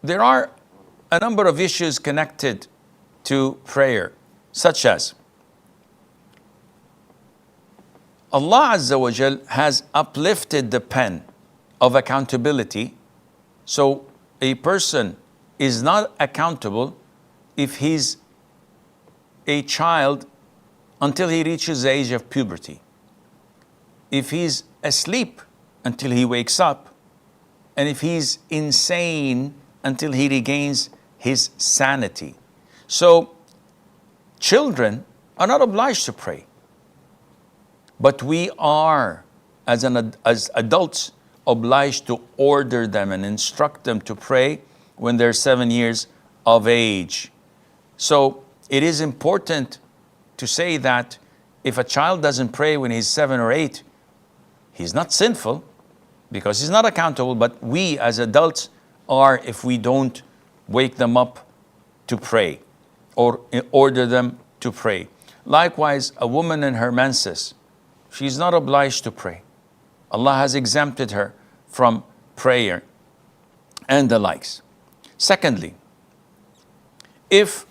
there are a number of issues connected to prayer, such as Allah Azza wa Jal has uplifted the pen of accountability, so a person is not accountable if he's a child until he reaches the age of puberty, if he's asleep until he wakes up, and if he's insane until he regains his sanity. So children are not obliged to pray, but we are, as adults, obliged to order them and instruct them to pray when they're 7 years of age. So it is important to say that if a child doesn't pray when he's 7 or 8, he's not sinful because he's not accountable, but we as adults are if we don't wake them up to pray or order them to pray. Likewise, a woman in her menses, she's not obliged to pray. Allah has exempted her from prayer and the likes. Secondly, if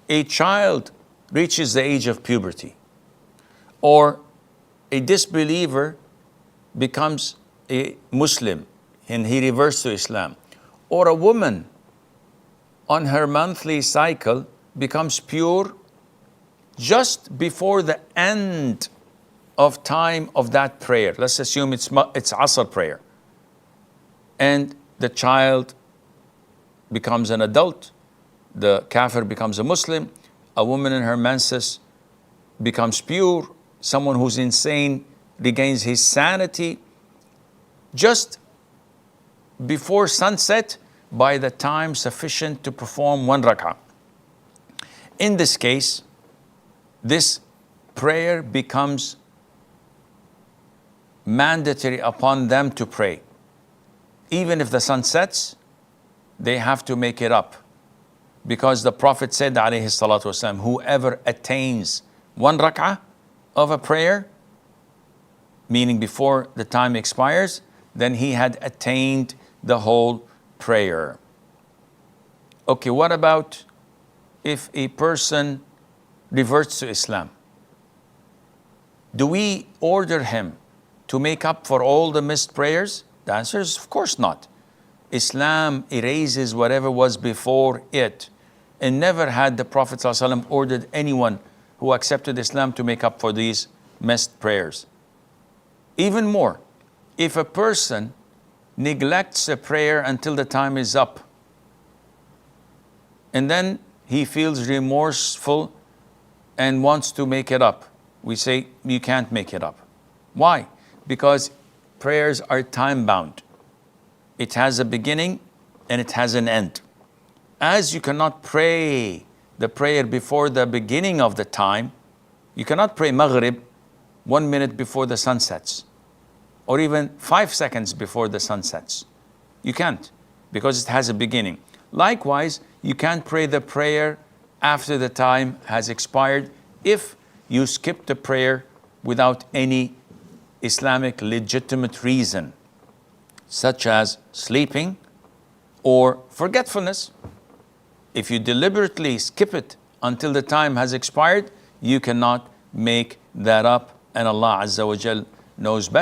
a child reaches the age of puberty, or a disbeliever becomes a Muslim and he reverts to Islam, or a woman on her monthly cycle becomes pure just before the end of time of that prayer. Let's assume it's Asr prayer. And the child becomes an adult, the kafir becomes a Muslim, a woman in her menses becomes pure, someone who's insane regains his sanity just before sunset by the time sufficient to perform 1 rak'ah. In this case, this prayer becomes mandatory upon them to pray. Even if the sun sets, they have to make it up. Because the Prophet said, alayhi salatu wasalam, whoever attains 1 rak'ah of a prayer, meaning before the time expires, then he had attained the whole prayer. Okay, what about if a person reverts to Islam? Do we order him to make up for all the missed prayers? The answer is of course not. Islam erases whatever was before it, and never had the Prophet ﷺ ordered anyone who accepted Islam to make up for these missed prayers. Even more, if a person neglects a prayer until the time is up, and then he feels remorseful and wants to make it up, we say, you can't make it up. Why? Because prayers are time-bound. It has a beginning and it has an end. As you cannot pray the prayer before the beginning of the time, you cannot pray Maghrib 1 minute before the sun sets, or even 5 seconds before the sun sets. You can't, because it has a beginning. Likewise, you can't pray the prayer after the time has expired if you skip the prayer without any Islamic legitimate reason, such as sleeping or forgetfulness. If you deliberately skip it until the time has expired, you cannot make that up, and Allah Azza wa Jal knows best.